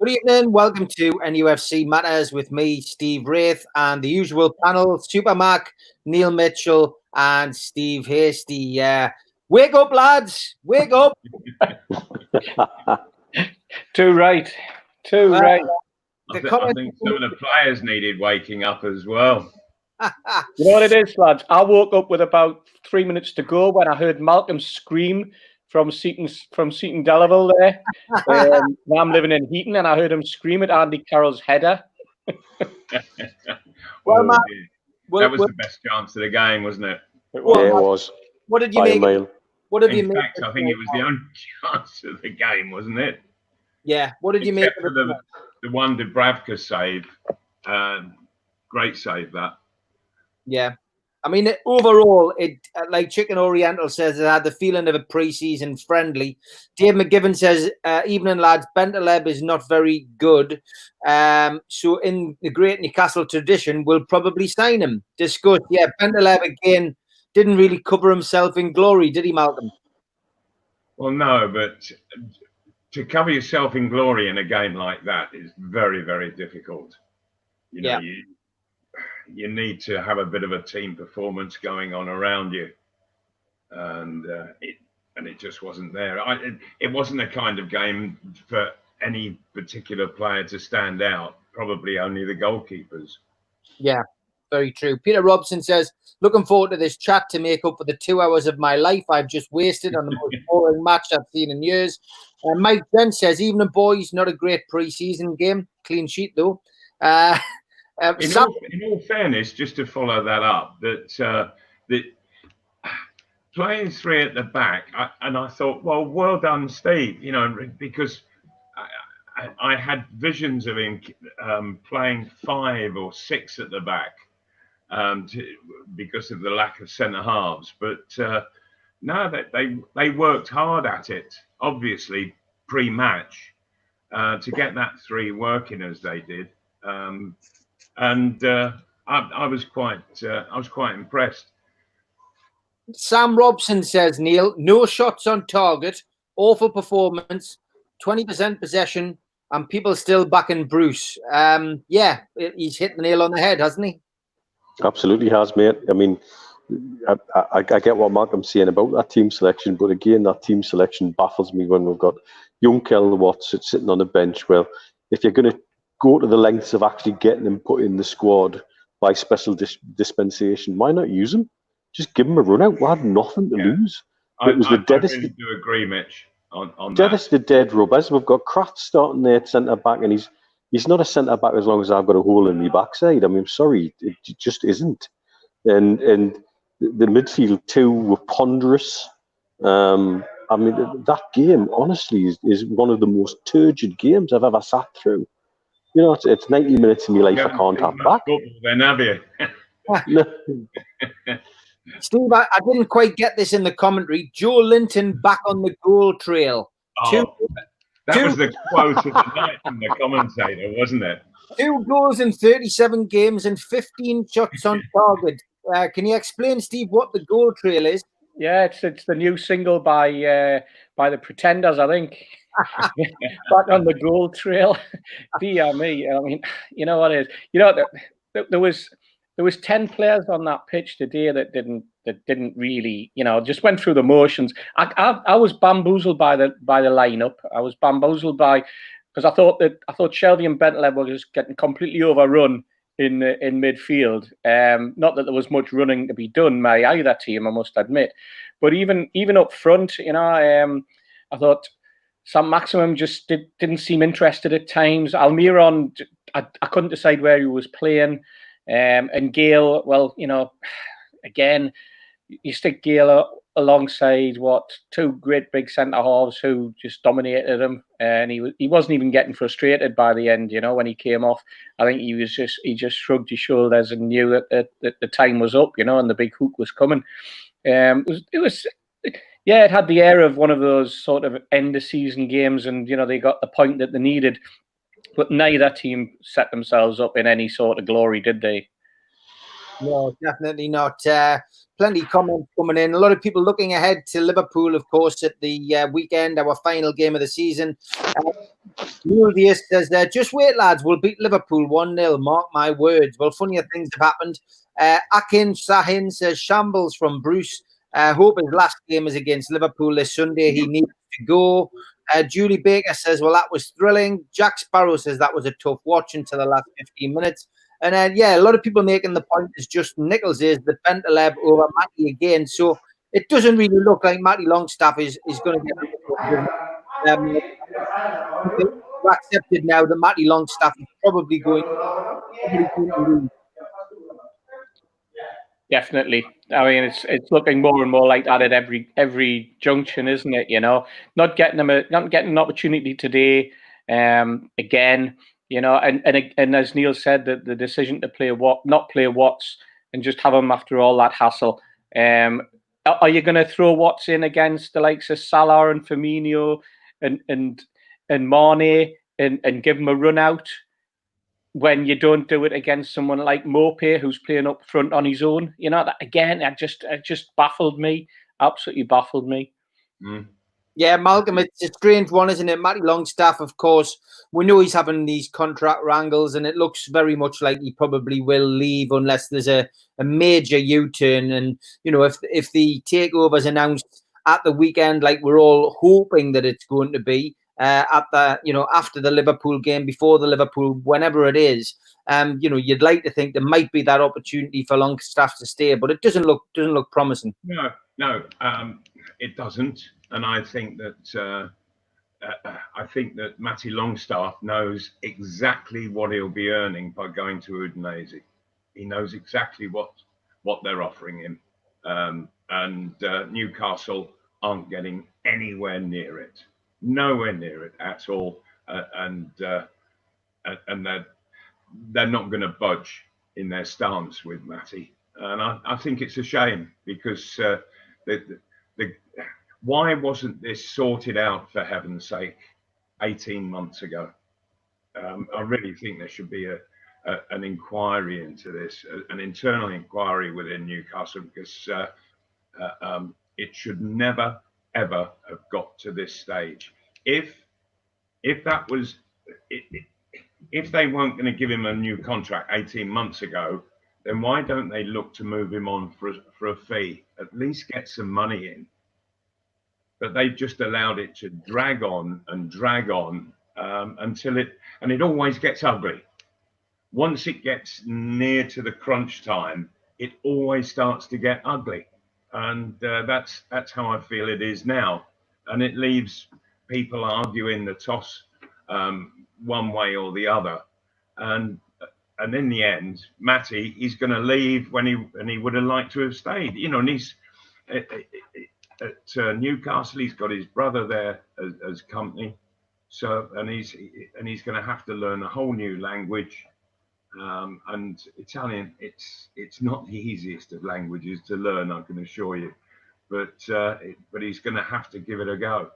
Good evening. Welcome to NUFC Matters with me, Steve Wraith, and the usual panel, Supermac, Neil Mitchell, and Steve Hastie. Wake up, lads. Wake up. Too right. I think some of the players needed waking up as well. You know what it is, lads? I woke up with about 3 minutes to go when I heard Malcolm scream from Seaton Delaval there. Now I'm living in Heaton, and I heard him scream at Andy Carroll's header. Well, Matt, that was the best chance of the game, wasn't it? It was. What did you make? What did you make? In fact, I think it was the only chance of the game, wasn't it? Yeah. What did you make of the one Dubravka save? Great save that. Yeah. I mean, overall, it like Chicken Oriental says, it had the feeling of a pre-season friendly. Dave McGivern says, evening, lads, Bentaleb is not very good. So in the great Newcastle tradition, we'll probably sign him. Discuss. Yeah, Bentaleb, again, didn't really cover himself in glory, did he, Malcolm? Well, no, but to cover yourself in glory in a game like that is very, very difficult. You know, you need to have a bit of a team performance going on around you, and it just wasn't there. It wasn't a kind of game for any particular player to stand out. Probably only the goalkeepers. Yeah, very true. Peter Robson says, looking forward to this chat to make up for the 2 hours of my life I've just wasted on the most boring match I've seen in years. Mike Dent says, evening, boys, not a great pre-season game. Clean sheet, though. In all fairness, just to follow that up, that playing three at the back, I thought, well done, Steve. You know, because I had visions of him playing 5 or 6 at the back because of the lack of centre halves. But no, they worked hard at it, obviously pre-match, to get that 3 working as they did. And I was quite impressed. Sam Robson says, Neil, no shots on target, awful performance, 20% possession, and people still backing Bruce. Yeah, he's hit the nail on the head, hasn't he? Absolutely has, mate. I mean, I get what Malcolm's saying about that team selection, but again, that team selection baffles me when we've got young Kel Watts sitting on the bench. Well, if you're going to go to the lengths of actually getting him put in the squad by special dispensation, why not use him? Just give him a run out. We had nothing to lose. It was the deadest. I really do agree, Mitch, on deadest that. The dead rubbers. We've got Kratz starting there at centre back, and he's not a centre back as long as I've got a hole in my backside. I mean, I'm sorry, it just isn't. And the midfield too were ponderous. I mean, that game honestly is one of the most turgid games I've ever sat through. You know, it's 90 minutes of my life I can't have back. Then have you? Steve, I didn't quite get this in the commentary. Joe Linton back on the goal trail. That was the quote of the night from the commentator, wasn't it? 2 goals in 37 games and 15 shots on target. Can you explain, Steve, what the goal trail is? Yeah, it's the new single by the Pretenders, I think. Back on the goal trail. Dear me. I mean, you know what it is. You know, there was 10 players on that pitch today that didn't really, you know, just went through the motions. I was bamboozled by the lineup. I was bamboozled because I thought Shelby and Bentaleb were just getting completely overrun in midfield. Not that there was much running to be done by either team, I must admit. But even up front, you know, I thought Sam Maximum just didn't seem interested at times. Almiron, I couldn't decide where he was playing. And Gale, well, you know, again, you stick Gale alongside 2 great big centre halves who just dominated him, and he wasn't even getting frustrated by the end. You know, when he came off, I think he just shrugged his shoulders and knew that the time was up. You know, and the big hook was coming. It had the air of one of those sort of end of season games, and you know they got the point that they needed, but neither team set themselves up in any sort of glory, did they? No, definitely not. Plenty of comments coming in. A lot of people looking ahead to Liverpool, of course, at the weekend, our final game of the season. Neil Diaz says, just wait, lads. We'll beat Liverpool 1-0. Mark my words. Well, funnier things have happened. Akin Sahin says, shambles from Bruce. Hope his last game is against Liverpool this Sunday. He needs to go. Julie Baker says, well, that was thrilling. Jack Sparrow says that was a tough watch until the last 15 minutes. And yeah, a lot of people making the point is Justin Nichols is the Bentaleb over Matty again. So it doesn't really look like Matty Longstaff is going to get accepted now that Matty Longstaff is probably going to lose. Definitely. I mean, it's looking more and more like that at every junction, isn't it? You know, not getting an opportunity today. Again, you know, and as Neil said, the decision to not play Watts and just have him after all that hassle. Are you going to throw Watts in against the likes of Salah and Firmino and Mane and give him a run out when you don't do it against someone like Mopé, who's playing up front on his own? You know, that again, it just baffled me. Absolutely baffled me. Mm. Yeah, Malcolm, it's a strange one, isn't it? Matty Longstaff, of course, we know he's having these contract wrangles, and it looks very much like he probably will leave unless there's a major U-turn. And, you know, if the takeover is announced at the weekend, like we're all hoping that it's going to be, at the, you know, after the Liverpool game, before the Liverpool, whenever it is, you know, you'd like to think there might be that opportunity for Longstaff to stay, but it doesn't look promising. No, it doesn't. And I think that Matty Longstaff knows exactly what he'll be earning by going to Udinese. He knows exactly what they're offering him, and Newcastle aren't getting anywhere near it, nowhere near it at all, and they're not going to budge in their stance with Matty, and I think it's a shame because why wasn't this sorted out, for heaven's sake, 18 months ago? I really think there should be an inquiry into this, an internal inquiry within Newcastle, because it should never, ever have got to this stage. If that was, if they weren't going to give him a new contract 18 months ago, then why don't they look to move him on for a fee? At least get some money in. But they've just allowed it to drag on until it always gets ugly. Once it gets near to the crunch time, it always starts to get ugly, and that's how I feel it is now. And it leaves people arguing the toss one way or the other, and in the end, Matty, he's going to leave when he would have liked to have stayed. You know, and he's. At Newcastle, he's got his brother there as company, so and he's going to have to learn a whole new language, and Italian. It's not the easiest of languages to learn, I can assure you, but he's going to have to give it a go.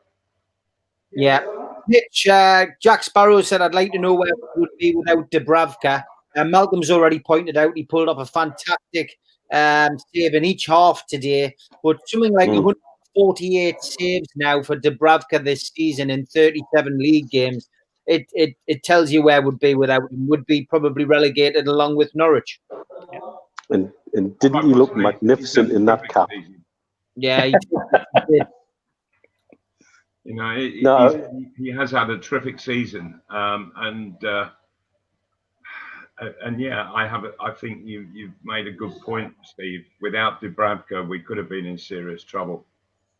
Yeah, Mitch, Jack Sparrow said, "I'd like to know where it would be without Dubravka." Malcolm's already pointed out he pulled off a fantastic save in each half today, but something like 148 saves now for Dubravka this season in 37 league games. It tells you where it would be without him. Would be probably relegated along with Norwich. And didn't he look magnificent in that cap? Yeah, he did. You know, he has had a terrific season, and yeah, I think you've made a good point, Steve. Without Dubravka, we could have been in serious trouble.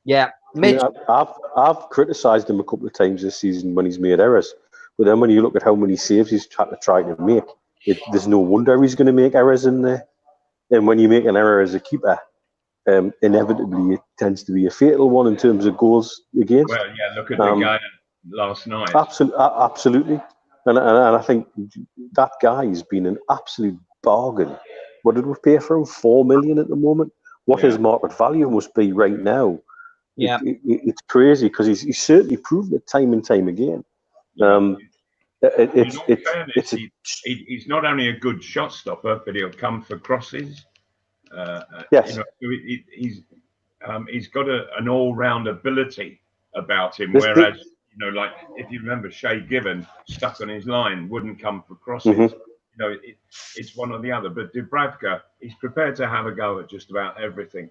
Yeah, Mitch. I mean, I've criticised him a couple of times this season when he's made errors, but then when you look at how many saves he's trying to make, there's no wonder he's going to make errors in there. And when you make an error as a keeper, inevitably it tends to be a fatal one in terms of goals against. Well, yeah, look at the guy last night. Absolutely. And I think that guy has been an absolute bargain. What did we pay for him? 4 million at the moment. What his market value must be right now? Yeah, it's crazy because he's certainly proven it time and time again. He's not only a good shot stopper, but he'll come for crosses. Yes. You know, he's got an all-round ability about him. This- Whereas, you know, like if you remember, Shay Given stuck on his line, wouldn't come for crosses. Mhm. You know, it's one or the other. But Dubravka, he's prepared to have a go at just about everything.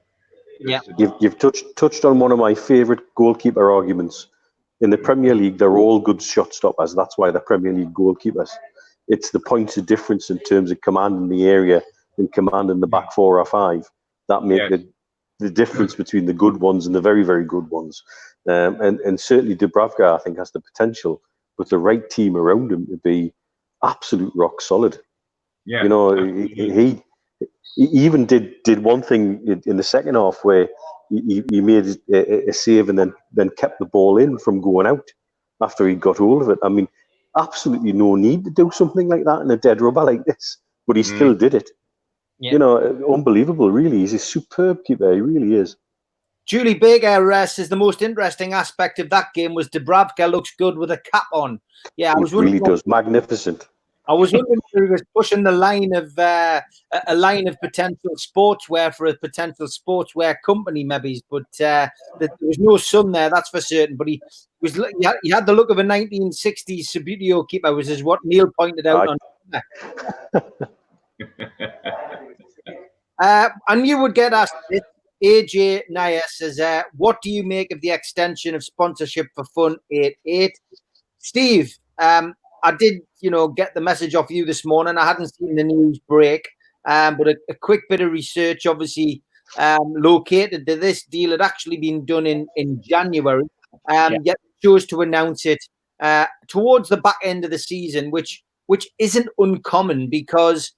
Yeah. You've touched on one of my favourite goalkeeper arguments. In the Premier League, they're all good shot stoppers. That's why they're Premier League goalkeepers. It's the points of difference in terms of commanding the area and commanding the back 4 or 5 that make the difference between the good ones and the very, very good ones. And certainly Dubravka, I think, has the potential with the right team around him to be absolute rock solid. Yeah, you know, he even did one thing in the second half where he made a save and then kept the ball in from going out after he got hold of it. I mean, absolutely no need to do something like that in a dead rubber like this, but he still did it. Yeah. You know, unbelievable, really. He's a superb keeper, he really is. Julie Baker says the most interesting aspect of that game was Dubravka looks good with a cap on. Yeah, He really does. Magnificent. I was wondering if he was pushing the line of a line of potential sportswear for a potential sportswear company, maybe. But there was no sun there, that's for certain. But he had the look of a 1960s Subbuteo keeper, which is what Neil pointed out on. I knew would get asked this. AJ Naya says, what do you make of the extension of sponsorship for Fun 88? Steve, I did, get the message off you this morning. I hadn't seen the news break, but a quick bit of research obviously located that this deal had actually been done in January, yet chose to announce it towards the back end of the season, which isn't uncommon because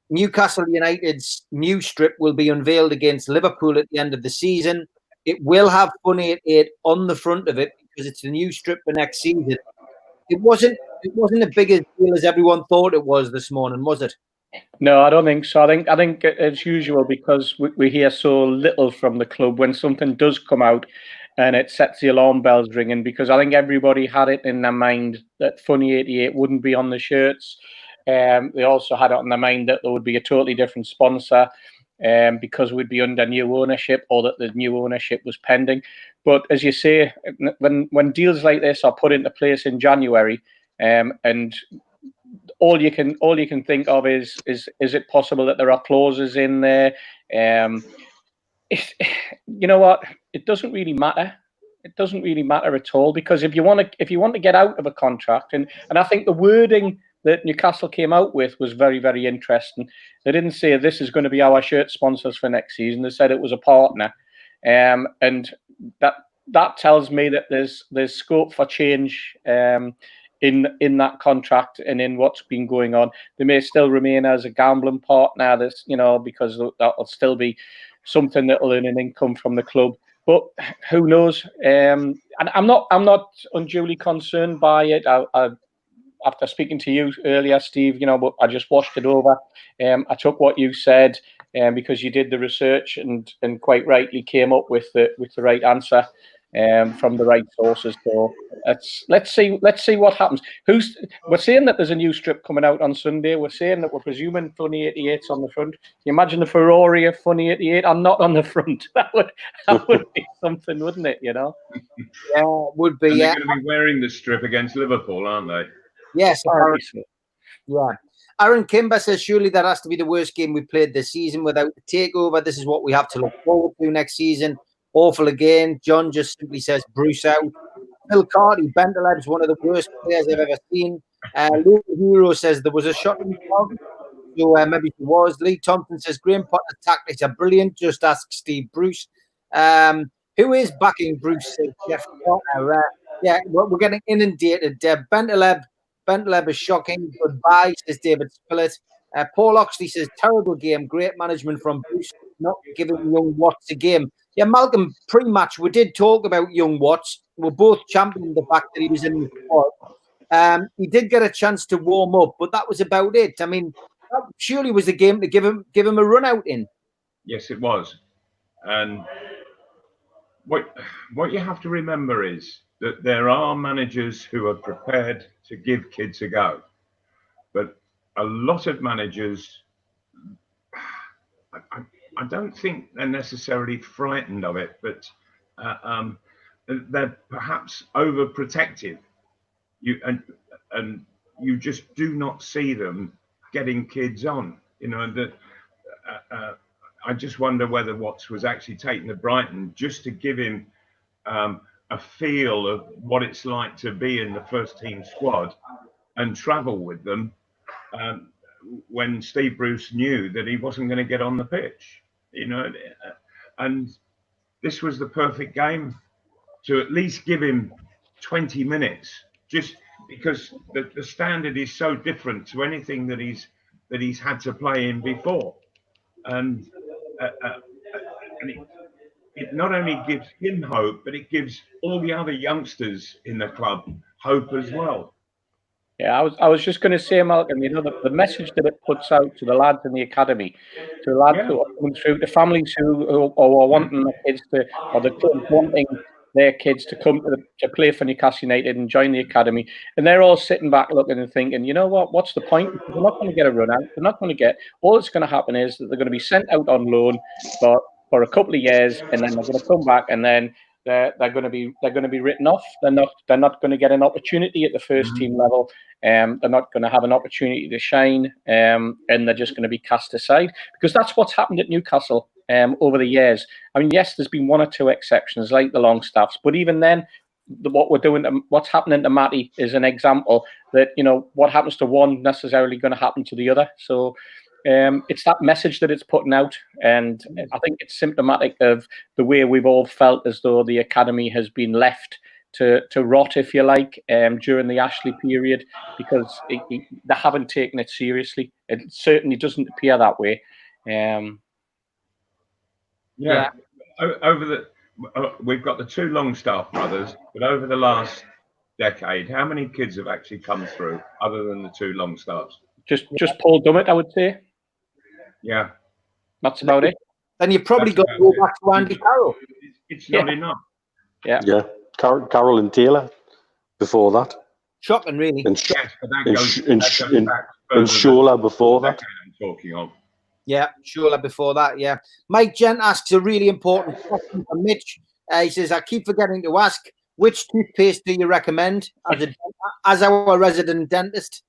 Newcastle United's new strip will be unveiled against Liverpool at the end of the season. It will have Fun 88 on the front of it because it's the new strip for next season. It wasn't a big a deal as everyone thought it was this morning, was it? No, I don't think so. I think as usual, because we hear so little from the club, when something does come out and it sets the alarm bells ringing, because I think everybody had it in their mind that Funny 88 wouldn't be on the shirts. They also had it on their mind that there would be a totally different sponsor because we'd be under new ownership, or that the new ownership was pending. But as you say, when deals like this are put into place in January, and all you can think of is it possible that there are clauses in there? You know what? It doesn't really matter. It doesn't really matter at all, because if you want to get out of a contract, and I think the wording that Newcastle came out with was very, very interesting. They didn't say this is going to be our shirt sponsors for next season. They said it was a partner, and that tells me that there's scope for change in that contract and in what's been going on. They may still remain as a gambling partner, because that will still be something that will earn an income from the club. But who knows? And I'm not unduly concerned by it. After speaking to you earlier, Steve, but I just watched it over. I took what you said because you did the research and quite rightly came up with the right answer from the right sources. So let's see what happens. We're saying that there's a new strip coming out on Sunday. We're saying that we're presuming Funny 88's on the front. Can you imagine the Ferrari of Funny 88 and not on the front? That would be something, wouldn't it? Yeah, it would be. And they're going to be wearing the strip against Liverpool, aren't they? Yes, apparently. Yeah. Aaron Kimber says, surely that has to be the worst game we played this season without the takeover. This is what we have to look forward to next season. Awful again. John just simply says, Bruce out. Phil Carty, Bentaleb's one of the worst players I've ever seen. Luke Hero says there was a shot in the dog. So maybe he was. Lee Thompson says, Graham Potter's tactics are brilliant. Just ask Steve Bruce. Who is backing Bruce? Says Jeff Carter. Yeah, we're getting inundated. Bentaleb is shocking. Goodbye, says David Spillett. Paul Oxley says, terrible game. Great management from Bruce, not giving young Watts a game. Yeah, Malcolm, pre-match, we did talk about young Watts. We're both championing the fact that he was in the squad. He did get a chance to warm up, but that was about it. I mean, that surely was the game to give him a run out in. Yes, it was. And what you have to remember is that there are managers who are prepared to give kids a go, but a lot of managers, I don't think they're necessarily frightened of it, but they're perhaps overprotective. And you just do not see them getting kids on. You know, that I just wonder whether Watts was actually taken to Brighton just to give him a feel of what it's like to be in the first team squad and travel with them when Steve Bruce knew that he wasn't going to get on the pitch, you know. And this was the perfect game to at least give him 20 minutes, just because the standard is so different to anything that he's had to play in before. And it not only gives him hope, but it gives all the other youngsters in the club hope as well. Yeah, I was just going to say, Malcolm, you know, the message that it puts out to the lads in the academy, to the lads who are coming through, the families who are wanting their kids to, or the clubs wanting their kids to come to play for Newcastle United and join the academy, and they're all sitting back looking and thinking, you know what, what's the point? They're not going to get a run out. They're not going to get. All that's going to happen is that they're going to be sent out on loan for a couple of years, and then they're going to come back, and then they're going to be written off. They're not going to get an opportunity at the first team level. They're not going to have an opportunity to shine, and they're just going to be cast aside, because that's what's happened at Newcastle over the years. I mean, yes, there's been one or two exceptions like the Longstaffs, but even then, what's happening to Matty is an example that, you know, what happens to one necessarily going to happen to the other. So it's that message that it's putting out, and I think it's symptomatic of the way we've all felt as though the academy has been left to rot, if you like, during the Ashley period, because they haven't taken it seriously. It certainly doesn't appear that way. Yeah. We've got the two Longstaff brothers, but over the last decade, how many kids have actually come through other than the two Longstaffs? Just Paul Dummett, I would say. Yeah, that's about it. Then you've probably got to go back to Andy Carroll. It's not enough. Yeah. Carroll and Taylor before that. Shocking, really. And Shola before that. I'm talking of. Yeah, Shola before that. Yeah. Mike Gent asks a really important question from Mitch. He says, I keep forgetting to ask, which toothpaste do you recommend as our resident dentist?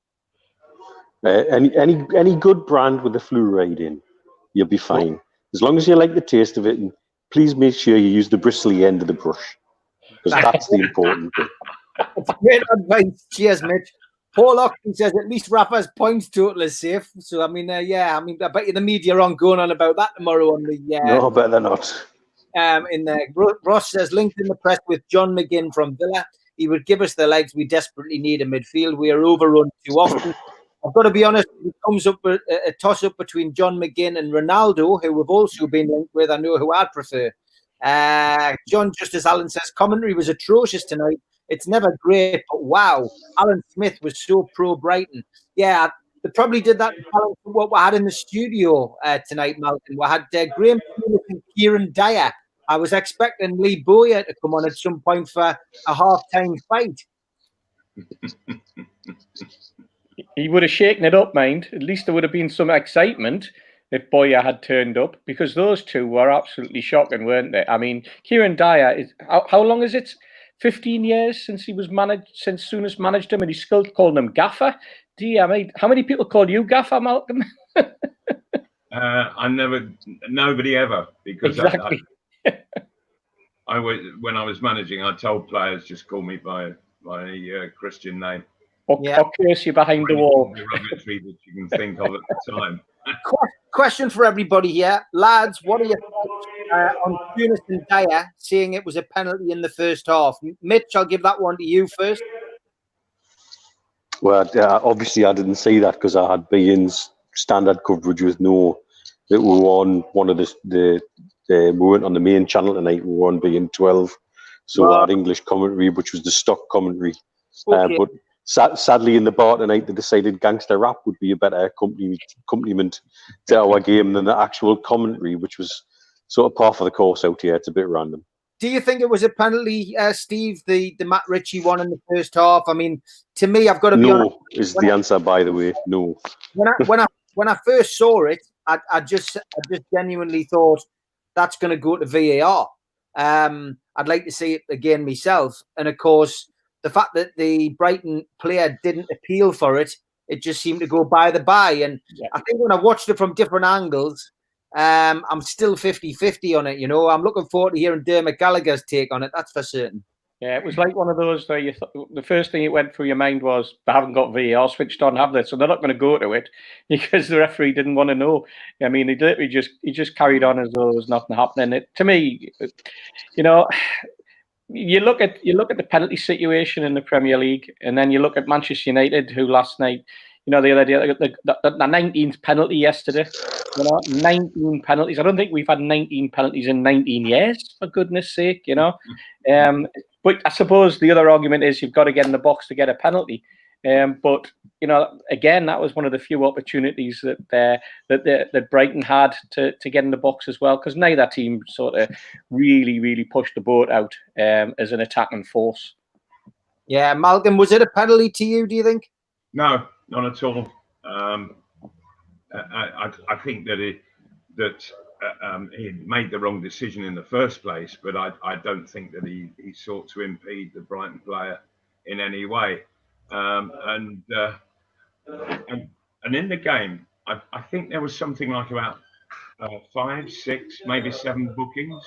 Any good brand with a fluoride in, you'll be fine. As long as you like the taste of it, and please make sure you use the bristly end of the brush, because that's the important bit. That's great advice. Cheers, Mitch. Paul Ockley says at least Rafa's points total is safe. So I mean, I bet you the media are going on about that tomorrow on the. No, I bet they're not. In there, Ross says linked in the press with John McGinn from Villa. He would give us the legs we desperately need in midfield. We are overrun too often. I've got to be honest, it comes up a toss-up between John McGinn and Ronaldo, who we've also been linked with. I know who I'd prefer. John Justice Allen says, commentary was atrocious tonight. It's never great, but wow, Alan Smith was so pro-Brighton. Yeah, they probably did that to balance what we had in the studio tonight, Malcolm. We had Graham and Kieran Dyer. I was expecting Lee Bowyer to come on at some point for a half-time fight. He would have shaken it up, mind. At least there would have been some excitement if Bowyer had turned up, because those two were absolutely shocking, weren't they? I mean, Kieran Dyer is how long is it? 15 years since he was managed, since Souness managed him, and he's still calling him Gaffer. How many people call you Gaffer, Malcolm? Nobody ever, because exactly. I was, when I was managing, I told players just call me by my Christian name. Or curse you behind the wall. Derogatory that you can think of at the time. Question for everybody here, lads. What are your thoughts on Souness and Dyer saying it was a penalty in the first half? Mitch, I'll give that one to you first. Well, obviously I didn't see that because I had Bean's standard coverage with no. That we were on one of we weren't on the main channel tonight. We were on Bean 12, so I had English commentary, which was the stock commentary. Okay. But sadly, in the bar tonight, they decided gangster rap would be a better accompaniment to our game than the actual commentary, which was sort of par for the course out here. It's a bit random. Do you think it was a penalty, Steve, the Matt Ritchie one in the first half? I mean, to me, I've got to be honest. No is the answer, by the way. No. When I first saw it, I just genuinely thought that's going to go to VAR. I'd like to see it again myself. And of course, the fact that the Brighton player didn't appeal for it, it just seemed to go by the by. And I think when I watched it from different angles, I'm still 50-50 on it. I'm looking forward to hearing Dermot Gallagher's take on it. That's for certain. Yeah, it was like one of those where the first thing that went through your mind was, they haven't got VAR switched on, have they? So they're not going to go to it because the referee didn't want to know. I mean, he literally just carried on as though there was nothing happening. To me, you look at the penalty situation in the Premier League, and then you look at Manchester United, who last night, the other day, the 19th penalty yesterday. 19 penalties. I don't think we've had 19 penalties in 19 years, for goodness sake, But I suppose the other argument is you've got to get in the box to get a penalty. But again, that was one of the few opportunities that Brighton had to get in the box as well, because neither team sort of really pushed the boat out as an attacking force. Yeah, Malcolm, was it a penalty to you, do you think? No, not at all. I think that he made the wrong decision in the first place, but I don't think that he sought to impede the Brighton player in any way. And in the game, I think there was something like about 5, 6, maybe 7 bookings.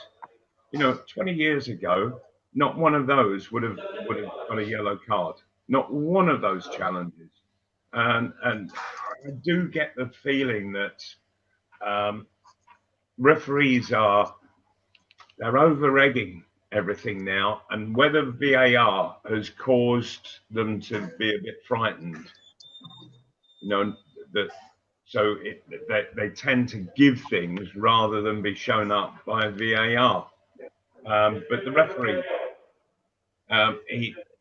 20 years ago, not one of those would have got a yellow card. Not one of those challenges. And I do get the feeling that referees they're over-egging everything now, and whether VAR has caused them to be a bit frightened, they tend to give things rather than be shown up by VAR. But the referee,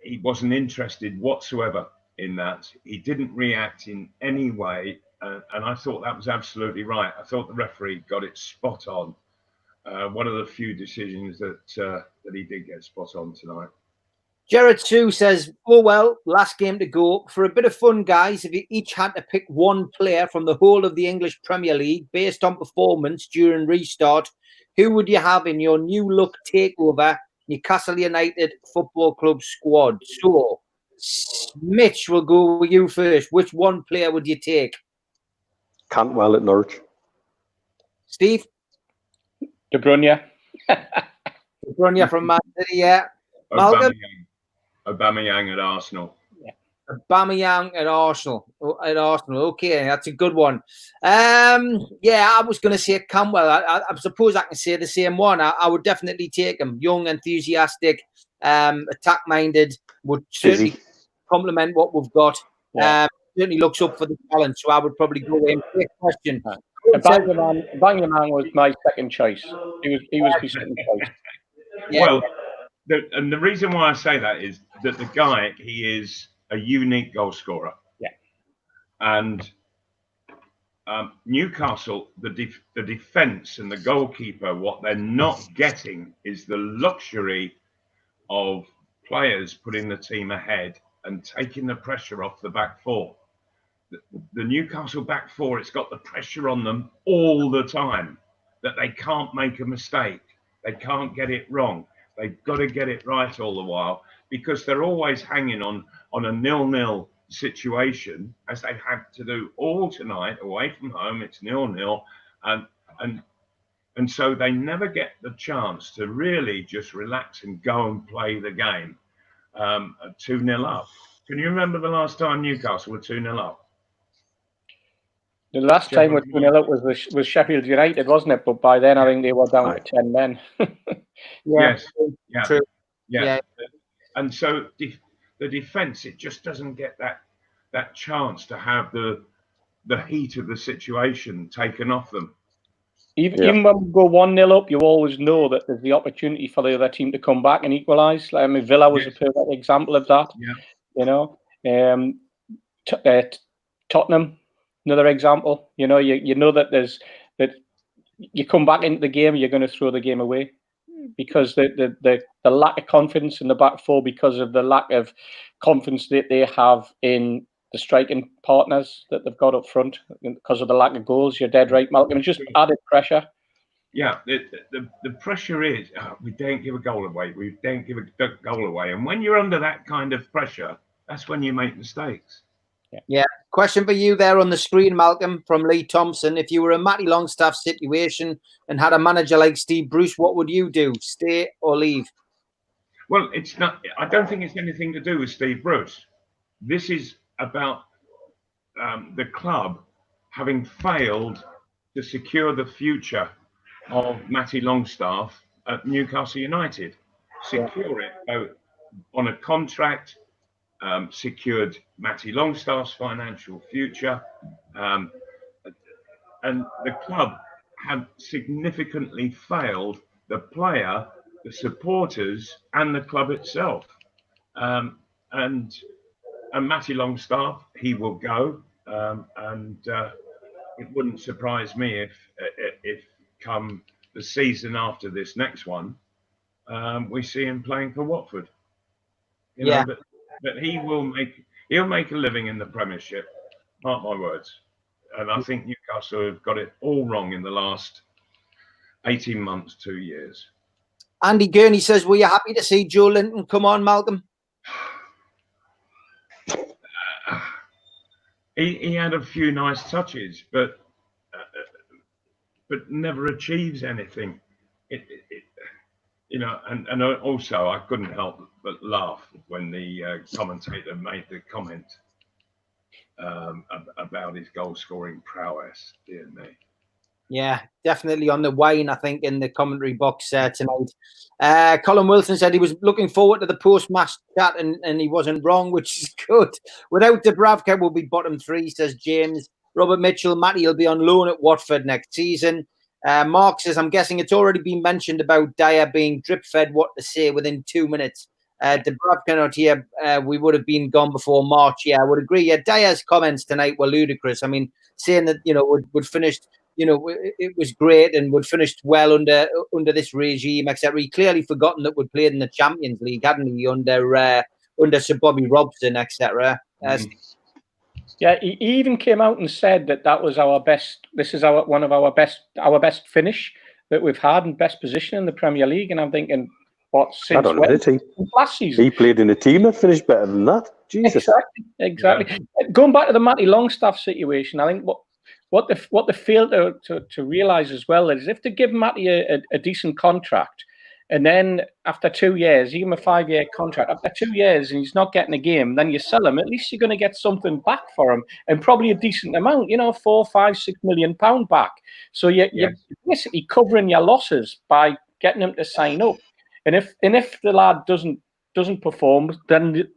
he wasn't interested whatsoever in that. He didn't react in any way, and I thought that was absolutely right. I thought the referee got it spot on. One of the few decisions that he did get spot on tonight. Jared Sue says, "Oh well, last game to go. For a bit of fun, guys, if you each had to pick one player from the whole of the English Premier League based on performance during restart, who would you have in your new look takeover Newcastle United Football Club squad?" So, Mitch, we'll go with you first. Which one player would you take? Cantwell at Norwich. Steve? De Bruyne. De Bruyne from Man City, yeah. Malcolm? Aubameyang at Arsenal. Aubameyang at Arsenal. Okay, that's a good one. I was going to say Cantwell. I suppose I can say the same one. I would definitely take him. Young, enthusiastic, attack-minded, would certainly complement what we've got. Yeah. Certainly looks up for the challenge, so I would probably go with him. Quick question. Aubameyang was my second choice. He was my second choice. Yeah. Well, the reason why I say that is that the guy, he is a unique goal scorer. Yeah. And Newcastle, the defence and the goalkeeper, what they're not getting is the luxury of players putting the team ahead and taking the pressure off the back four. The Newcastle back four, it's got the pressure on them all the time that they can't make a mistake. They can't get it wrong. They've got to get it right all the while, because they're always hanging on a 0-0 situation, as they've had to do all tonight away from home. It's 0-0, and so they never get the chance to really just relax and go and play the game 2-0 up. Can you remember the last time Newcastle were 2-0 up? The last time we were 2-0 up was Sheffield United, wasn't it? But by then I think they were down to 10 men. Yes. Yeah. True. Yeah. And so the defence, it just doesn't get that chance to have the heat of the situation taken off them. Even when we go 1-0 up, you always know that there's the opportunity for the other team to come back and equalise. I mean, Villa was a perfect example of that. Yeah. Tottenham, another example. You know that that you come back into the game, you're going to throw the game away, because the lack of confidence in the back four, because of the lack of confidence that they have in striking partners that they've got up front because of the lack of goals. You're dead right, Malcolm. It's just added pressure. Yeah, the pressure is we don't give a goal away. We don't give a goal away. And when you're under that kind of pressure, that's when you make mistakes. Yeah. Question for you there on the screen, Malcolm, from Lee Thompson. If you were a Matty Longstaff situation and had a manager like Steve Bruce, what would you do? Stay or leave? Well, it's not. I don't think it's anything to do with Steve Bruce. This is about the club having failed to secure the future of Matty Longstaff at Newcastle United. Secure it both on a contract, secured Matty Longstaff's financial future, and the club have significantly failed the player, the supporters, and the club itself. And Matty Longstaff, he will go, and it wouldn't surprise me if come the season after this next one, we see him playing for Watford. You know, but he'll make a living in the Premiership. Mark my words. And I think Newcastle have got it all wrong in the last 18 months, 2 years. Andy Gurney says, were you happy to see Joe Linton come on, Malcolm? He had a few nice touches, but never achieves anything. You know, and also I couldn't help but laugh when the commentator made the comment about his goal-scoring prowess, dear me. Yeah, definitely on the wane, I think, in the commentary box tonight. Colin Wilson said he was looking forward to the post-match chat, and he wasn't wrong, which is good. Without Dubravka, we'll be bottom 3, says James. Robert Mitchell, Matty will be on loan at Watford next season. Mark says, I'm guessing it's already been mentioned about Dyer being drip-fed what to say within 2 minutes. Dubravka not here, we would have been gone before March. Yeah, I would agree. Yeah, Dyer's comments tonight were ludicrous. I mean, saying that, you know, would finished, you know, it was great and would finished well under this regime, etc. He clearly forgotten that we'd played in the Champions League, hadn't he, under Sir Bobby Robson, etc. Yeah, he even came out and said that was our best. This is one of our best finish that we've had and best position in the Premier League. And I'm thinking, what since last season? He played in a team that finished better than that. Jesus, exactly. Yeah. Going back to the Matty Longstaff situation, I think what they fail to realise as well is if they give Matty a decent contract, and then after 2 years, give him a 5-year contract. After 2 years, and he's not getting a game, then you sell him. At least you're going to get something back for him, and probably a decent amount. You know, £4, £5, £6 million back. So you're basically covering your losses by getting him to sign up. And if the lad doesn't perform, then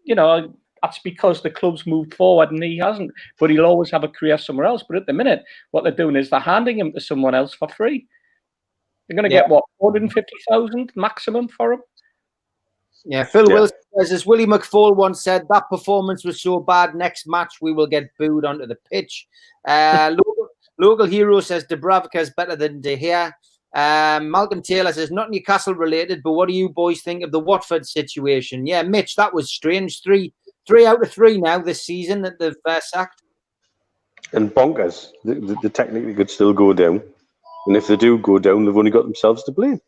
you know that's because the club's moved forward and he hasn't. But he'll always have a career somewhere else. But at the minute, what they're doing is they're handing him to someone else for free. They're going to get, what, 450,000 maximum for him? Yeah, Phil Wilson says, as Willie McFall once said, that performance was so bad, next match we will get booed onto the pitch. Local Hero says, Dubravka is better than De Gea. Malcolm Taylor says, not Newcastle related, but what do you boys think of the Watford situation? Yeah, Mitch, that was strange. Three out of 3 now this season that they've sacked. And bonkers. They technically could still go down. And if they do go down, they've only got themselves to blame.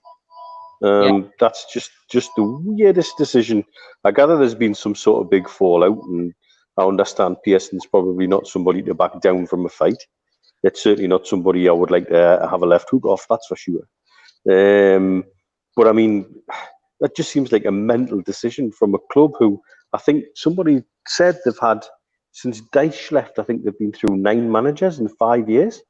That's just the weirdest decision. I gather there's been some sort of big fallout, and I understand Pearson's probably not somebody to back down from a fight. It's certainly not somebody I would like to have a left hook off, that's for sure. But I mean, that just seems like a mental decision from a club who, I think somebody said they've had, since Dyche left, I think they've been through 9 managers in 5 years.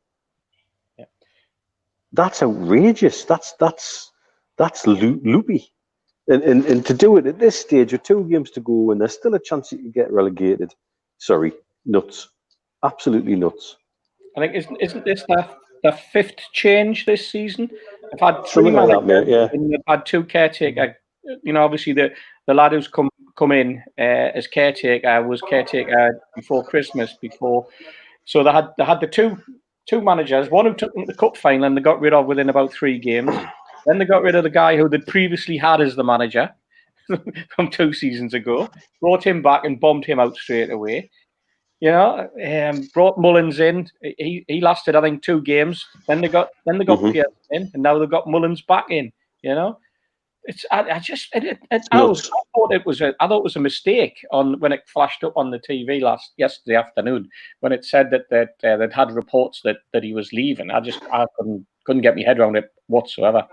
That's outrageous. That's loopy. And to do it at this stage with 2 games to go and there's still a chance you could get relegated. Sorry, nuts. Absolutely nuts. I think isn't this the 5th change this season? I've had 3 managers and they've had 2 caretaker. You know, obviously the lad who's come in as caretaker was caretaker before Christmas. So they had the two managers, one who took them to the cup final and they got rid of within about 3 games. Then they got rid of the guy who they'd previously had as the manager from 2 seasons ago, brought him back and bombed him out straight away. You know, brought Mullins in. He lasted, I think, 2 games. Then they got Pearson in, and now they've got Mullins back in. You know, I thought it was a mistake when it flashed up on the TV yesterday afternoon when it said that they'd had reports that he was leaving. I couldn't get my head around it whatsoever.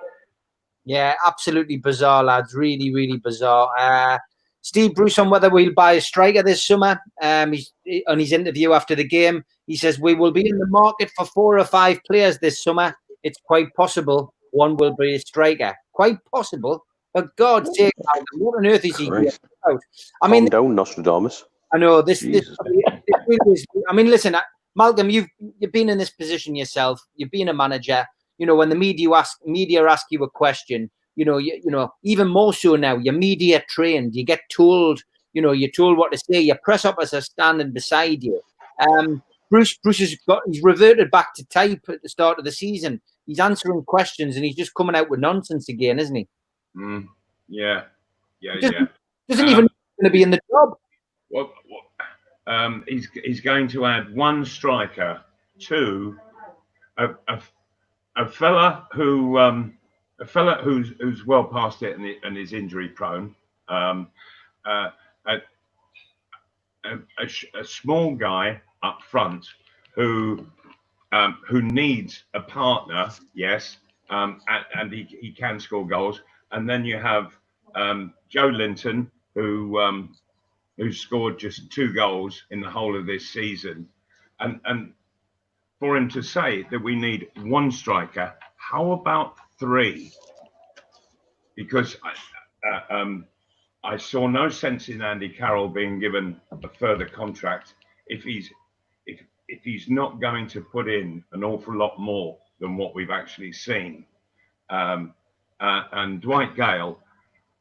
Yeah, absolutely bizarre, lads. Really, really bizarre. Steve Bruce on whether we'll buy a striker this summer. On his interview after the game, he says we will be in the market for 4 or 5 players this summer. It's quite possible one will be a striker. Quite possible. For God's sake, what on earth is he doing about? I mean, calm down, Nostradamus. I know this really is. I mean, listen, Malcolm, you've been in this position yourself. You've been a manager. You know, when the media ask you a question, you know, even more so now, you're media trained. You get told, you're told what to say. Your press officers are standing beside you. Bruce he's reverted back to type at the start of the season. He's answering questions and he's just coming out with nonsense again, isn't he? Yeah. Doesn't even going to be in the job. Well, he's going to add 1 striker to a fella who's well past it and is injury prone. A small guy up front who needs a partner, yes, and he can score goals. And then you have Joe Linton, who scored just 2 goals in the whole of this season, and for him to say that we need 1 striker, how about 3? Because I saw no sense in Andy Carroll being given a further contract if he's not going to put in an awful lot more than what we've actually seen. And Dwight Gale,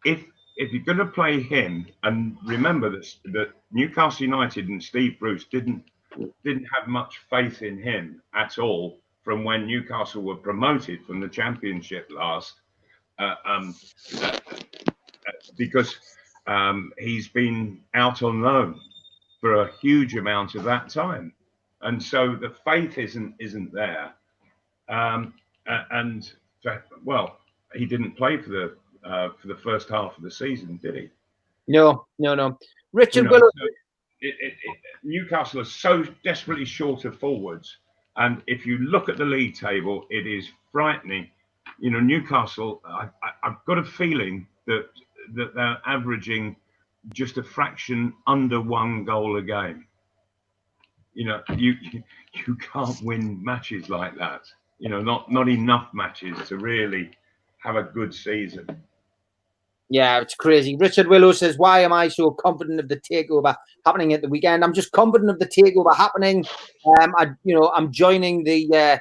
if you're going to play him, and remember that Newcastle United and Steve Bruce didn't have much faith in him at all from when Newcastle were promoted from the Championship last, because he's been out on loan for a huge amount of that time, and so the faith isn't there. Well, he didn't play for the first half of the season, did he? No. Richard Willow. Newcastle are so desperately short of forwards, and if you look at the league table, it is frightening. Newcastle, I've got a feeling that they're averaging just a fraction under 1 goal a game. You can't win matches like that. Not enough matches to really have a good season. Yeah, it's crazy. Richard Willow says, why am I so confident of the takeover happening at the weekend? I'm just confident of the takeover happening. I'm joining the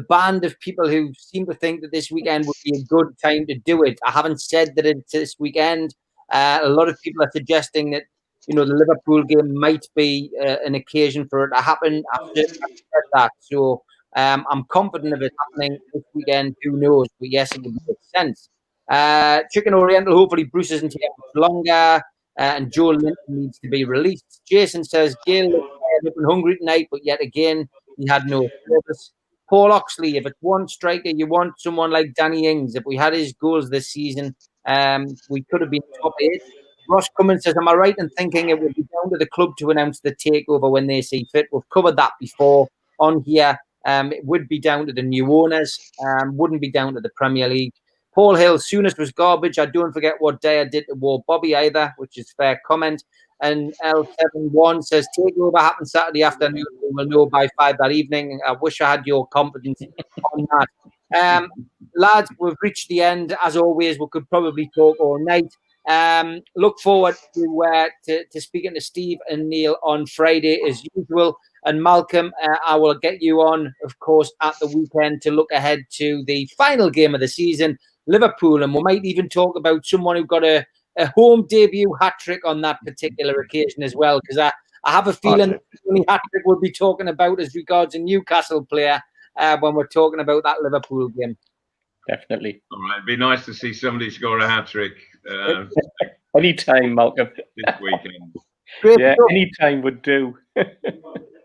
band of people who seem to think that this weekend would be a good time to do it. I haven't said that it's this weekend. A lot of people are suggesting that, the Liverpool game might be an occasion for it to happen. I've said that. So I'm confident of it happening this weekend. Who knows? But yes, it would make sense. Chicken Oriental, hopefully Bruce isn't here much longer, and Joe Linton needs to be released. Jason says Gail looked tired and hungry tonight, but yet again he had no service. Paul Oxley, if it's 1 striker, you want someone like Danny Ings. If we had his goals this season, we could have been top 8. Ross Cummins says, am I right in thinking it would be down to the club to announce the takeover when they see fit? We've covered that before on here. It would be down to the new owners, wouldn't be down to the Premier League. Paul Hill, soonest was garbage. I don't forget what Dyer did to War Bobby either, which is fair comment. And L71 says, takeover happens Saturday afternoon. We will know by 5 that evening. I wish I had your confidence on that. Lads, we've reached the end. As always, we could probably talk all night. Look forward to speaking to Steve and Neil on Friday as usual. And Malcolm, I will get you on, of course, at the weekend to look ahead to the final game of the season, Liverpool, and we might even talk about someone who got a home debut hat-trick on that particular occasion as well, because I have a feeling the only hat-trick we'll be talking about as regards a Newcastle player when we're talking about that Liverpool game. Definitely. All right, it'd be nice to see somebody score a hat-trick anytime, Malcolm. this weekend. Yeah, anytime would do.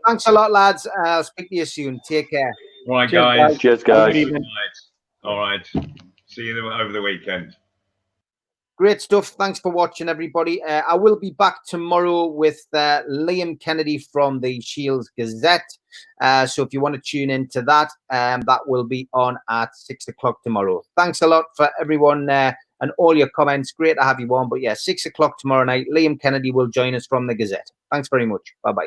Thanks a lot, lads. I'll speak to you soon. Take care. All right, Cheers, guys. guys. Cheers, guys. Good night. All right. See you over the weekend. Great stuff. Thanks for watching, everybody. I will be back tomorrow with Liam Kennedy from the Shields Gazette. So if you want to tune into that, that will be on at 6 o'clock tomorrow. Thanks a lot for everyone and all your comments. Great to have you on. But yeah, 6 o'clock tomorrow night, Liam Kennedy will join us from the Gazette. Thanks very much. Bye-bye.